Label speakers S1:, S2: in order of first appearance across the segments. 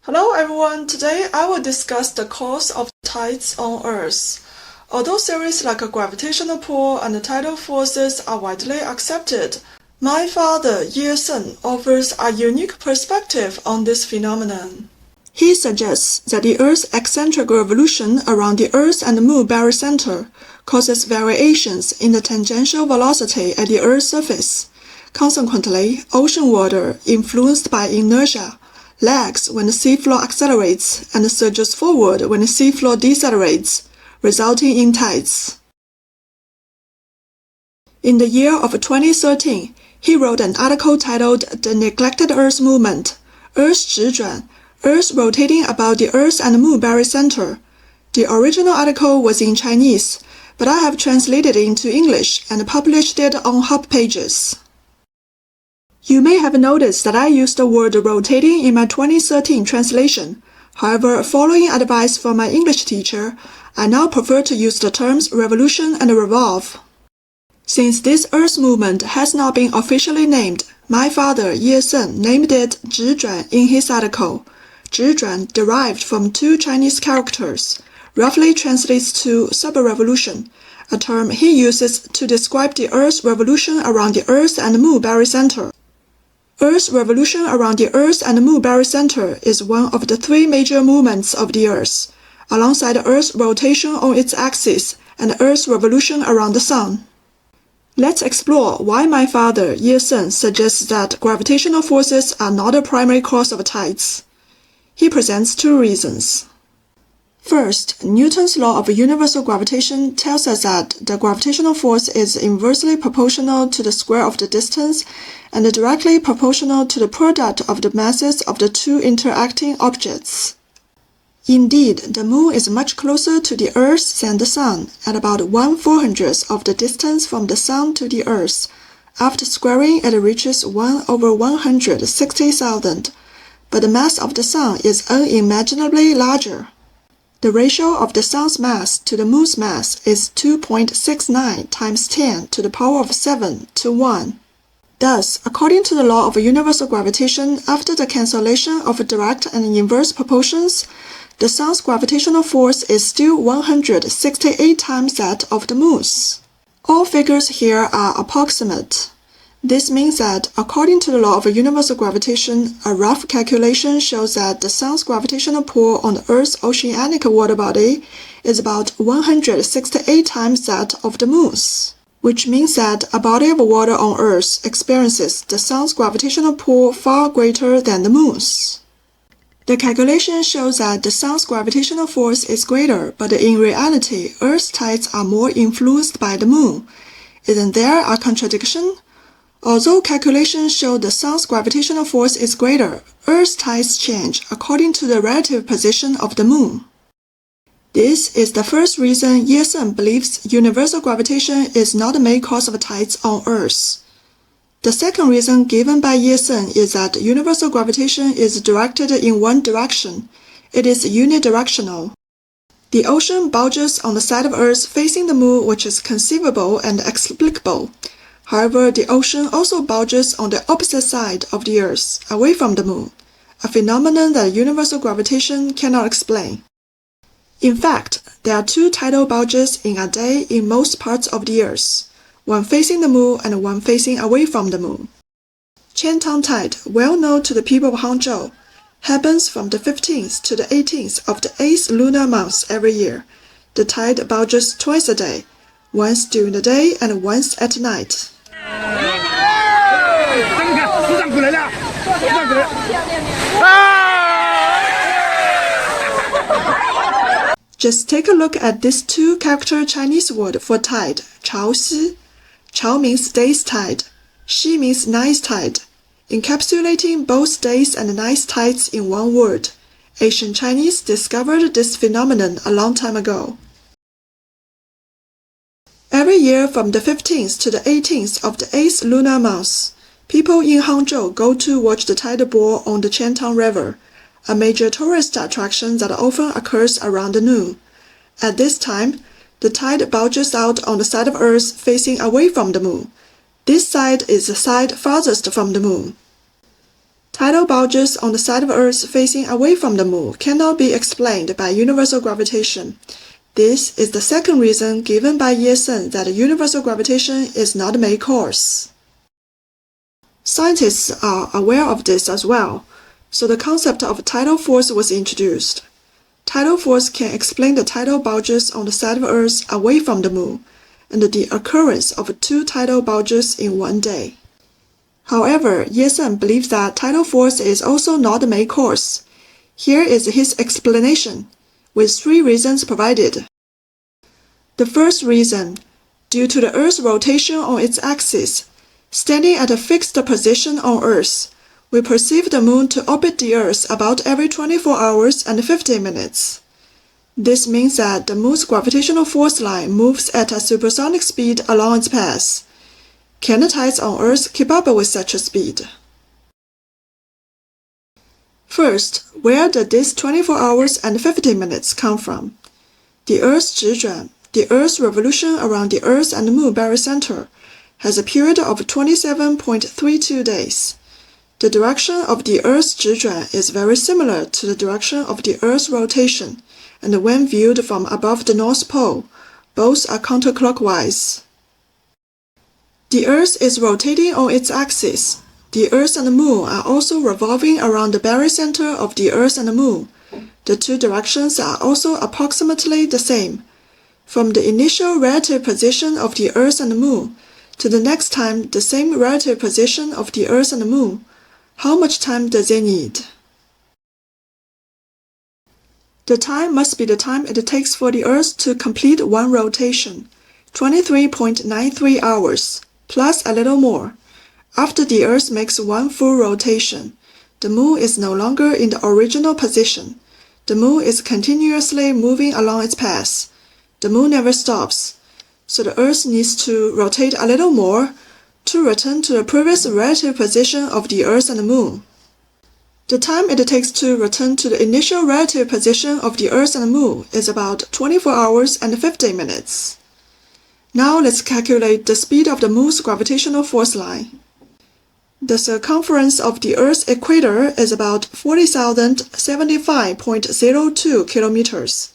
S1: Hello everyone, today I will discuss the cause of tides on Earth. Although theories like a gravitational pull and tidal forces are widely accepted, my father, Ye Sen, offers a unique perspective on this phenomenon. He suggests that the Earth's eccentric revolution around the Earth and Moon barycenter causes variations in the tangential velocity at the Earth's surface. Consequently, ocean water, influenced by inertia, lags when the seafloor accelerates and surges forward when the seafloor decelerates, resulting in tides. In the year of 2013, he wrote an article titled The Neglected Earth Movement, Earth's ZiZhuan, Earth rotating about the Earth and Moon barycenter. The original article was in Chinese, but I have translated it into English and published it on Hub Pages. You may have noticed that I used the word rotating in my 2013 translation. However, following advice from my English teacher, I now prefer to use the terms revolution and revolve. Since this Earth movement has not been officially named, my father, Ye Sen, named it ZiZhuan in his article. ZiZhuan, derived from two Chinese characters, roughly translates to sub-revolution, a term he uses to describe the Earth's revolution around the Earth and Moon barycenter. Earth's revolution around the Earth and Moon barycenter is one of the three major movements of the Earth, alongside Earth's rotation on its axis and Earth's revolution around the Sun. Let's explore why my father, Ye Sen, suggests that gravitational forces are not a primary cause of tides. He presents two reasons. First, Newton's law of universal gravitation tells us that the gravitational force is inversely proportional to the square of the distance and directly proportional to the product of the masses of the two interacting objects. Indeed, the Moon is much closer to the Earth than the Sun, at about 1/400th of the distance from the Sun to the Earth. After squaring, it reaches 1/160,000, but the mass of the Sun is unimaginably larger. The ratio of the Sun's mass to the Moon's mass is 2.69 times 10 to the power of 7 to 1. Thus, according to the law of universal gravitation, after the cancellation of direct and inverse proportions, the Sun's gravitational force is still 168 times that of the Moon's. All figures here are approximate. This means that, according to the law of universal gravitation, a rough calculation shows that the Sun's gravitational pull on the Earth's oceanic water body is about 168 times that of the Moon's, which means that a body of water on Earth experiences the Sun's gravitational pull far greater than the Moon's. The calculation shows that the Sun's gravitational force is greater, but in reality, Earth's tides are more influenced by the Moon. Isn't there a contradiction? Although calculations show the Sun's gravitational force is greater, Earth's tides change according to the relative position of the Moon. This is the first reason Ye Sen believes universal gravitation is not the main cause of tides on Earth. The second reason given by Ye Sen is that universal gravitation is directed in one direction. It is unidirectional. The ocean bulges on the side of Earth facing the Moon, which is conceivable and explicable. However, the ocean also bulges on the opposite side of the Earth, away from the Moon, a phenomenon that universal gravitation cannot explain. In fact, there are two tidal bulges in a day in most parts of the Earth, one facing the Moon and one facing away from the Moon. Qiantang tide, well known to the people of Hangzhou, happens from the 15th to the 18th of the 8th lunar month every year. The tide bulges twice a day, once during the day and once at night. Just take a look at this two-character Chinese word for tide, 潮汐. 潮 means day's tide, 汐 means night's tide, encapsulating both days and night's tides in one word. Ancient Chinese discovered this phenomenon a long time ago. Every year from the 15th to the 18th of the 8th lunar month, people in Hangzhou go to watch the tidal ball on the Qiantang River, a major tourist attraction that often occurs around noon. At this time, the tide bulges out on the side of Earth facing away from the Moon. This side is the side farthest from the Moon. Tidal bulges on the side of Earth facing away from the Moon cannot be explained by universal gravitation. This is the second reason given by Ye Sen that universal gravitation is not the main cause. Scientists are aware of this as well, so the concept of tidal force was introduced. Tidal force can explain the tidal bulges on the side of Earth away from the Moon, and the occurrence of 2 tidal bulges in one day. However, Ye Sen believes that tidal force is also not the main cause. Here is his explanation, with 3 reasons provided. The first reason, due to the Earth's rotation on its axis, standing at a fixed position on Earth, we perceive the Moon to orbit the Earth about every 24 hours and 50 minutes. This means that the Moon's gravitational force line moves at a supersonic speed along its path. Can the tides on Earth keep up with such a speed? First, where did these 24 hours and 50 minutes come from? The Earth's ZiZhuan, the Earth's revolution around the Earth and Moon barycenter, has a period of 27.32 days. The direction of the Earth's ZiZhuan is very similar to the direction of the Earth's rotation, and when viewed from above the North Pole, both are counterclockwise. The Earth is rotating on its axis. The Earth and the Moon are also revolving around the barycenter of the Earth and the Moon. The 2 directions are also approximately the same. From the initial relative position of the Earth and the Moon to the next time the same relative position of the Earth and the Moon, how much time does it need? The time must be the time it takes for the Earth to complete one rotation, 23.93 hours, plus a little more. After the Earth makes one full rotation, the Moon is no longer in the original position. The Moon is continuously moving along its path. The Moon never stops, so the Earth needs to rotate a little more to return to the previous relative position of the Earth and the Moon. The time it takes to return to the initial relative position of the Earth and the Moon is about 24 hours and 50 minutes. Now let's calculate the speed of the Moon's gravitational force line. The circumference of the Earth's equator is about 40,075.02 kilometers.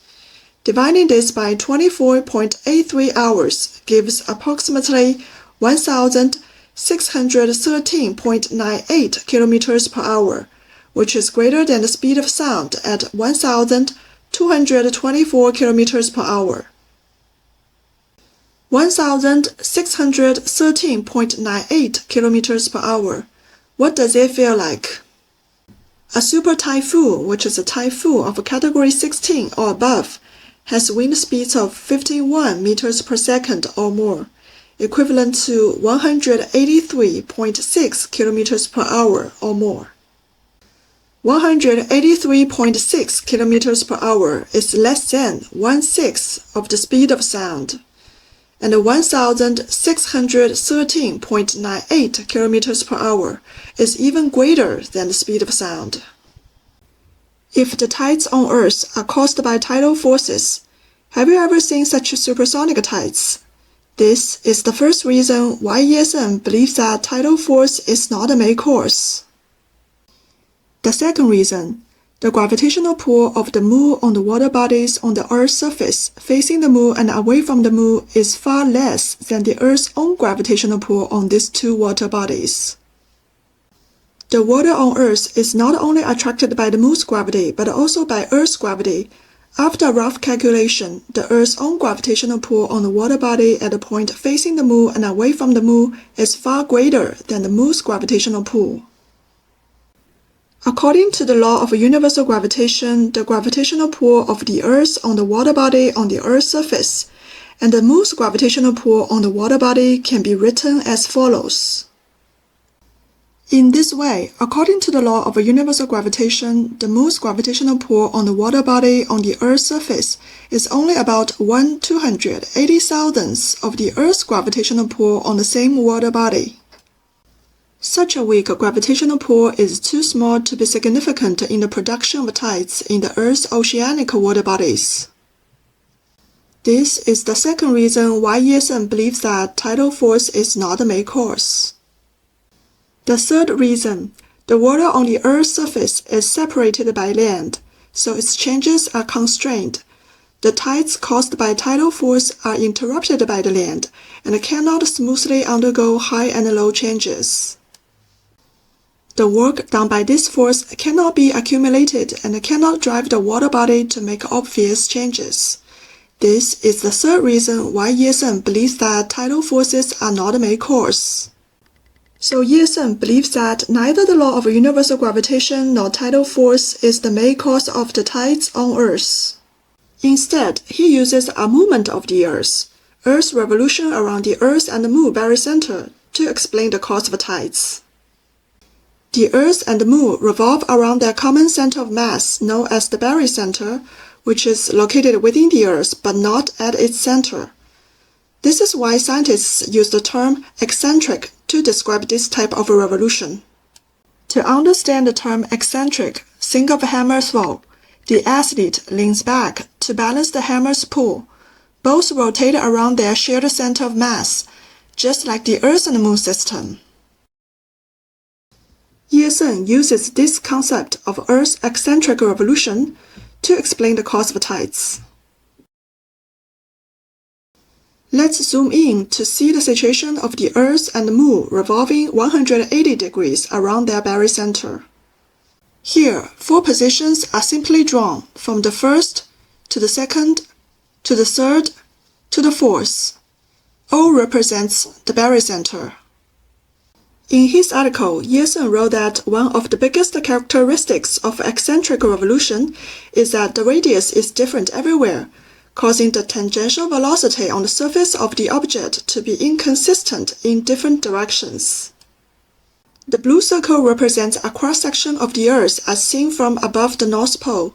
S1: Dividing this by 24.83 hours gives approximately 1,613.98 kilometers per hour, which is greater than the speed of sound at 1,224 kilometers per hour. 1,613.98 kilometers per hour. What does it feel like? A super typhoon, which is a typhoon of a category 16 or above, has wind speeds of 51 meters per second or more, equivalent to 183.6 kilometers per hour or more. 183.6 kilometers per hour is less than 1/6 of the speed of sound, and 1,613.98 kilometers per hour is even greater than the speed of sound. If the tides on Earth are caused by tidal forces, have you ever seen such supersonic tides? This is the first reason why Ye Sen believes that tidal force is not the main cause. The second reason, the gravitational pull of the Moon on the water bodies on the Earth's surface facing the Moon and away from the Moon is far less than the Earth's own gravitational pull on these 2 water bodies. The water on Earth is not only attracted by the Moon's gravity but also by Earth's gravity. After a rough calculation, the Earth's own gravitational pull on the water body at the point facing the Moon and away from the Moon is far greater than the Moon's gravitational pull. According to the law of universal gravitation, the gravitational pull of the Earth on the water body on the Earth's surface and the Moon's gravitational pull on the water body can be written as follows. In this way, according to the law of universal gravitation, the Moon's gravitational pull on the water body on the Earth's surface is only about 1/280,000th of the Earth's gravitational pull on the same water body. Such a weak gravitational pull is too small to be significant in the production of tides in the Earth's oceanic water bodies. This is the second reason why Ye Sen believes that tidal force is not the main cause. The third reason, The water on the Earth's surface is separated by land, so its changes are constrained. The tides caused by tidal force are interrupted by the land and cannot smoothly undergo high and low changes. The work done by this force cannot be accumulated and cannot drive the water body to make obvious changes. This is the third reason why Ye Sen believes that tidal forces are not the main cause. So Ye Sen believes that neither the law of universal gravitation nor tidal force is the main cause of the tides on Earth. Instead, he uses a movement of the Earth's revolution around the Earth and the Moon barycenter, to explain the cause of tides. The Earth and the Moon revolve around their common center of mass known as the barycenter, which is located within the Earth but not at its center. This is why scientists use the term eccentric to describe this type of revolution. To understand the term eccentric, think of a hammer throw. The athlete leans back to balance the hammer's pull. Both rotate around their shared center of mass, just like the Earth and Moon system. Ye Sen uses this concept of Earth's eccentric revolution to explain the cause of tides. Let's zoom in to see the situation of the Earth and the Moon revolving 180 degrees around their barycenter. Here, 4 positions are simply drawn from the first to the second to the third to the fourth. O represents the barycenter. In his article, Ye Sen wrote that one of the biggest characteristics of eccentric revolution is that the radius is different everywhere, causing the tangential velocity on the surface of the object to be inconsistent in different directions. The blue circle represents a cross-section of the Earth as seen from above the North Pole.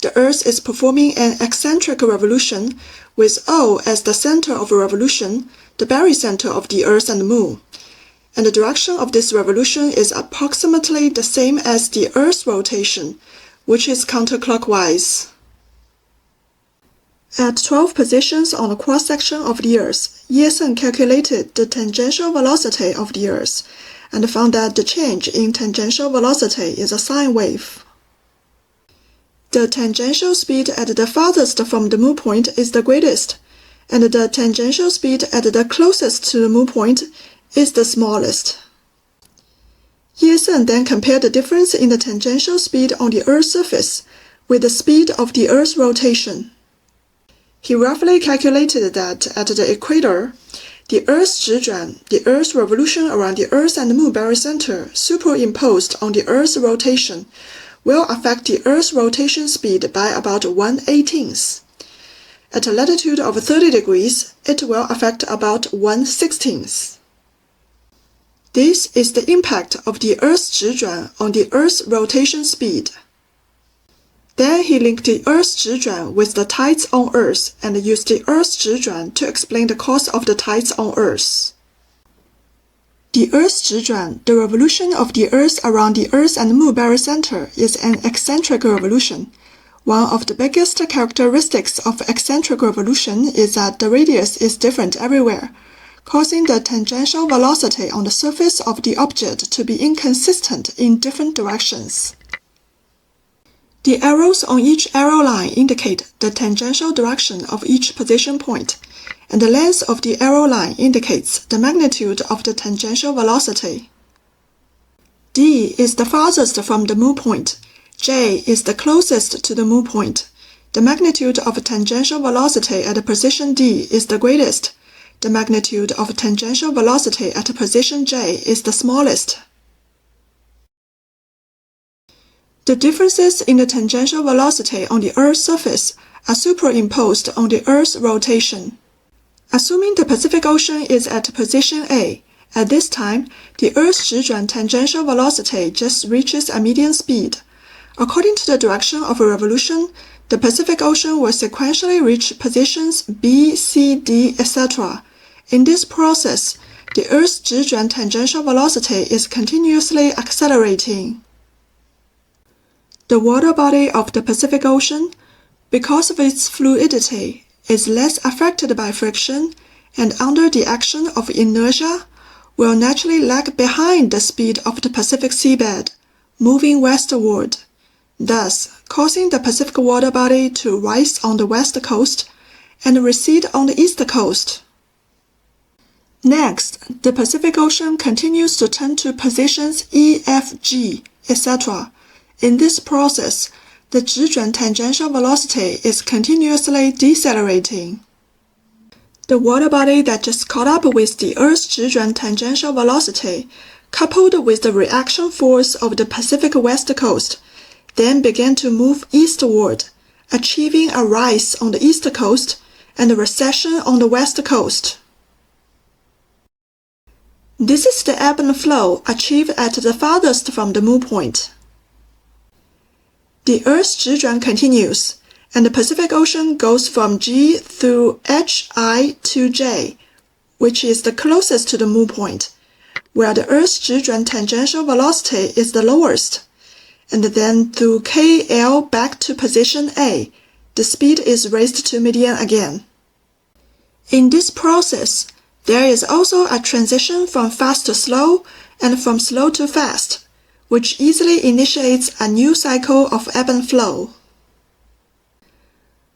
S1: The Earth is performing an eccentric revolution, with O as the center of revolution, the barycenter of the Earth and Moon. And the direction of this revolution is approximately the same as the Earth's rotation, which is counterclockwise. At 12 positions on the cross-section of the Earth, Ye Sen calculated the tangential velocity of the Earth and found that the change in tangential velocity is a sine wave. The tangential speed at the farthest from the Moon point is the greatest, and the tangential speed at the closest to the Moon point is the smallest. Ye Sen then compared the difference in the tangential speed on the Earth's surface with the speed of the Earth's rotation. He roughly calculated that at the equator, the Earth's ZiZhuan, the Earth's revolution around the Earth and Moon barycenter superimposed on the Earth's rotation, will affect the Earth's rotation speed by about 1/18. At a latitude of 30 degrees, it will affect about 1/16. This is the impact of the Earth's ZiZhuan on the Earth's rotation speed. Then he linked the Earth's ZiZhuan with the tides on Earth and used the Earth's ZiZhuan to explain the cause of the tides on Earth. The Earth's ZiZhuan, the revolution of the Earth around the Earth and Moon barycenter, is an eccentric revolution. One of the biggest characteristics of eccentric revolution is that the radius is different everywhere, causing the tangential velocity on the surface of the object to be inconsistent in different directions. The arrows on each arrow line indicate the tangential direction of each position point, and the length of the arrow line indicates the magnitude of the tangential velocity. D is the farthest from the Moon point. J is the closest to the Moon point. The magnitude of tangential velocity at position D is the greatest. The magnitude of tangential velocity at position J is the smallest. The differences in the tangential velocity on the Earth's surface are superimposed on the Earth's rotation. Assuming the Pacific Ocean is at position A, at this time, the Earth's ZiZhuan tangential velocity just reaches a median speed. According to the direction of a revolution, the Pacific Ocean will sequentially reach positions B, C, D, etc. In this process, the Earth's ZiZhuan tangential velocity is continuously accelerating. The water body of the Pacific Ocean, because of its fluidity, is less affected by friction and under the action of inertia, will naturally lag behind the speed of the Pacific seabed, moving westward, thus causing the Pacific water body to rise on the west coast and recede on the east coast. Next, the Pacific Ocean continues to turn to positions E, F, G, etc. In this process, the ZiZhuan tangential velocity is continuously decelerating. The water body that just caught up with the Earth's ZiZhuan tangential velocity, coupled with the reaction force of the Pacific west coast, then began to move eastward, achieving a rise on the east coast and a recession on the west coast. This is the ebb and flow achieved at the farthest from the moon point. The Earth's ZiZhuan continues, and the Pacific Ocean goes from G through HI to J, which is the closest to the moon point, where the Earth's ZiZhuan tangential velocity is the lowest, and then through KL back to position A, the speed is raised to median again. In this process, there is also a transition from fast to slow and from slow to fast, which easily initiates a new cycle of ebb and flow.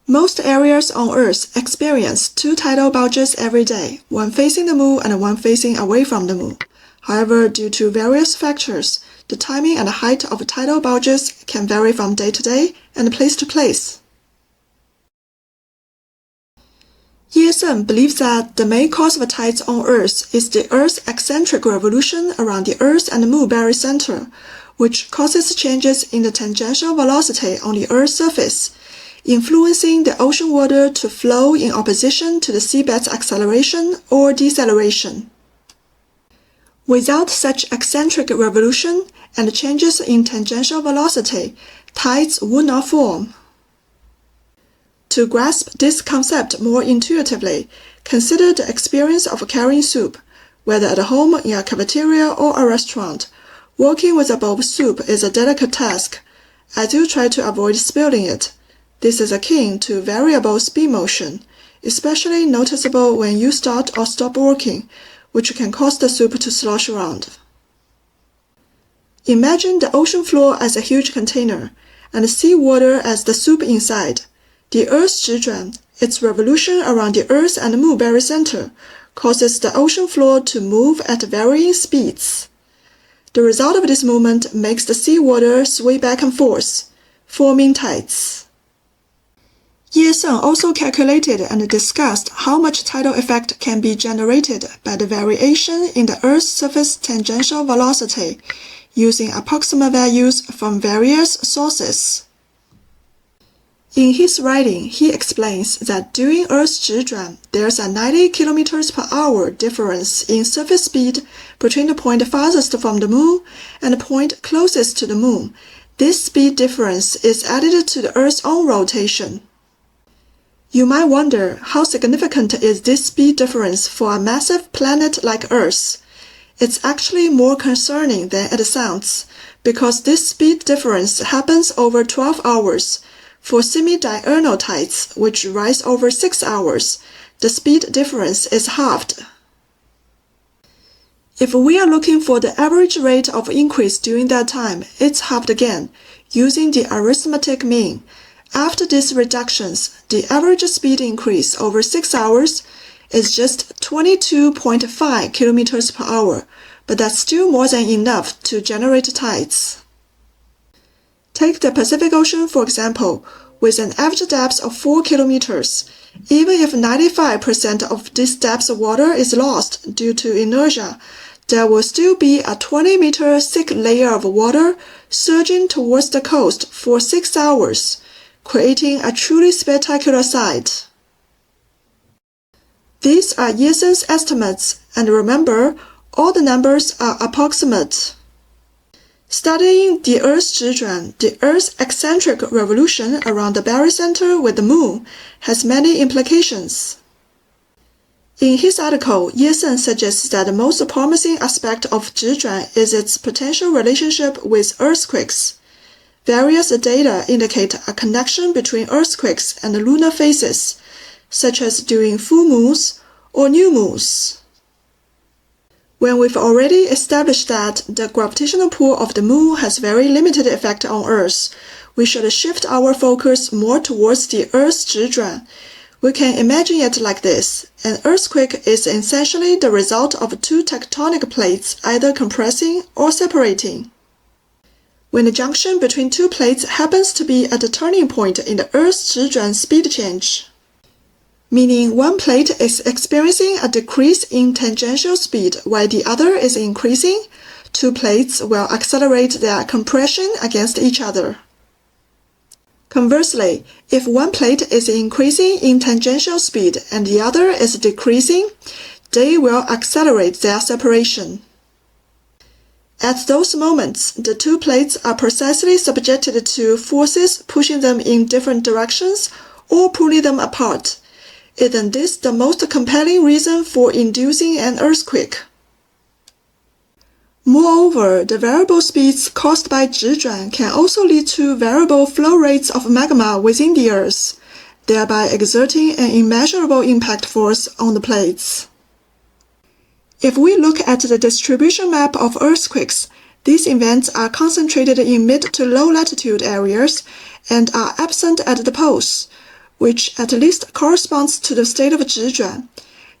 S1: Most areas on Earth experience two tidal bulges every day, one facing the moon and one facing away from the moon. However, due to various factors, the timing and height of tidal bulges can vary from day to day and place to place. Ye Sen believes that the main cause of tides on Earth is the Earth's eccentric revolution around the Earth and Moon barycenter, which causes changes in the tangential velocity on the Earth's surface, influencing the ocean water to flow in opposition to the seabed's acceleration or deceleration. Without such eccentric revolution and changes in tangential velocity, tides would not form. To grasp this concept more intuitively, consider the experience of carrying soup, whether at home, in a cafeteria, or a restaurant. Working with a bowl of soup is a delicate task, as you try to avoid spilling it. This is akin to variable speed motion, especially noticeable when you start or stop working, which can cause the soup to slosh around. Imagine the ocean floor as a huge container, and the sea water as the soup inside. The Earth's ZiZhuan, its revolution around the Earth and Moon barycenter, causes the ocean floor to move at varying speeds. The result of this movement makes the sea water sway back and forth, forming tides. Ye Sen also calculated and discussed how much tidal effect can be generated by the variation in the Earth's surface tangential velocity, using approximate values from various sources. In his writing, he explains that during Earth's ZiZhuan, there's a 90 km/h difference in surface speed between the point farthest from the moon and the point closest to the moon. This speed difference is added to the Earth's own rotation. You might wonder, how significant is this speed difference for a massive planet like Earth? It's actually more concerning than it sounds, because this speed difference happens over 12 hours. For semi-diurnal tides, which rise over 6 hours, the speed difference is halved. If we are looking for the average rate of increase during that time, it's halved again, using the arithmetic mean. After these reductions, the average speed increase over 6 hours is just 22.5 km/h, but that's still more than enough to generate tides. Take the Pacific Ocean, for example, with an average depth of 4 kilometers. Even if 95% of this depth of water is lost due to inertia, there will still be a 20-meter thick layer of water surging towards the coast for 6 hours, creating a truly spectacular sight. These are Ye Sen's estimates, and remember, all the numbers are approximate. Studying the Earth's ZiZhuan, the Earth's eccentric revolution around the barycenter with the moon, has many implications. In his article, Ye Sen suggests that the most promising aspect of ZiZhuan is its potential relationship with earthquakes. Various data indicate a connection between earthquakes and lunar phases, such as during full moons or new moons. When we've already established that the gravitational pull of the Moon has very limited effect on Earth, we should shift our focus more towards the Earth's ZiZhuan. We can imagine it like this. An earthquake is essentially the result of two tectonic plates either compressing or separating. When the junction between two plates happens to be at a turning point in the Earth's ZiZhuan speed change, meaning one plate is experiencing a decrease in tangential speed while the other is increasing, two plates will accelerate their compression against each other. Conversely, if one plate is increasing in tangential speed and the other is decreasing, they will accelerate their separation. At those moments, the two plates are precisely subjected to forces pushing them in different directions or pulling them apart. Isn't this the most compelling reason for inducing an earthquake? Moreover, the variable speeds caused by ZiZhuan can also lead to variable flow rates of magma within the Earth, thereby exerting an immeasurable impact force on the plates. If we look at the distribution map of earthquakes, these events are concentrated in mid to low latitude areas and are absent at the poles, which at least corresponds to the state of ZiZhuan.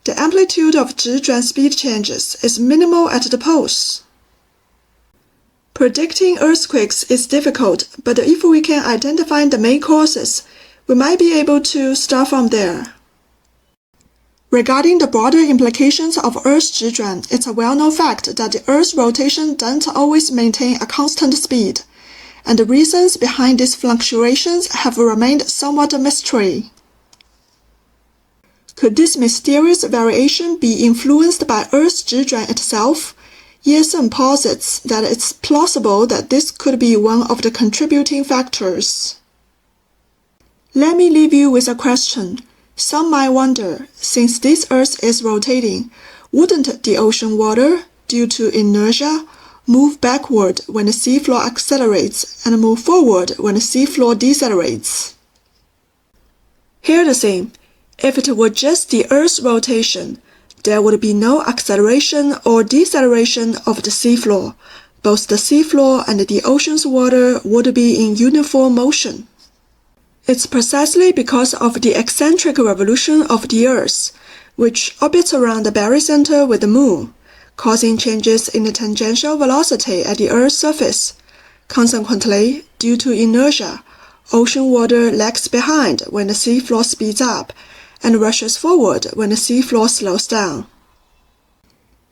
S1: The amplitude of ZiZhuan speed changes is minimal at the poles. Predicting earthquakes is difficult, but if we can identify the main causes, we might be able to start from there. Regarding the broader implications of Earth's ZiZhuan, it's a well-known fact that the Earth's rotation doesn't always maintain a constant speed, and the reasons behind these fluctuations have remained somewhat a mystery. Could this mysterious variation be influenced by Earth's ZiZhuan itself? Ye Sen posits that it's plausible that this could be one of the contributing factors. Let me leave you with a question. Some might wonder, since this Earth is rotating, wouldn't the ocean water, due to inertia, move backward when the seafloor accelerates and move forward when the seafloor decelerates? Here's the thing. If it were just the Earth's rotation, there would be no acceleration or deceleration of the seafloor. Both the seafloor and the ocean's water would be in uniform motion. It's precisely because of the eccentric revolution of the Earth, which orbits around the barycenter with the Moon, causing changes in the tangential velocity at the Earth's surface. Consequently, due to inertia, ocean water lags behind when the seafloor speeds up, and rushes forward when the seafloor slows down.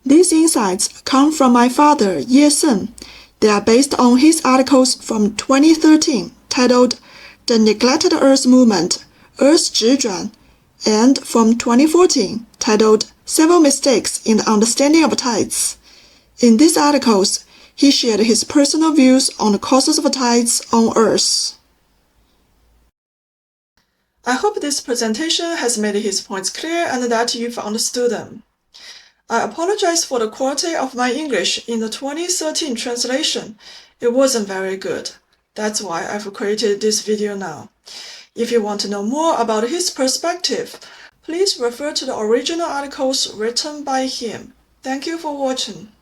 S1: These insights come from my father, Ye Sen. They are based on his articles from 2013 titled The Neglected Earth Movement, Earth's ZiZhuan, and from 2014 titled Several Mistakes in the Understanding of Tides. In these articles, he shared his personal views on the causes of tides on Earth. I hope this presentation has made his points clear and that you've understood them. I apologize for the quality of my English in the 2013 translation. It wasn't very good. That's why I've created this video now. If you want to know more about his perspective, please refer to the original articles written by him. Thank you for watching.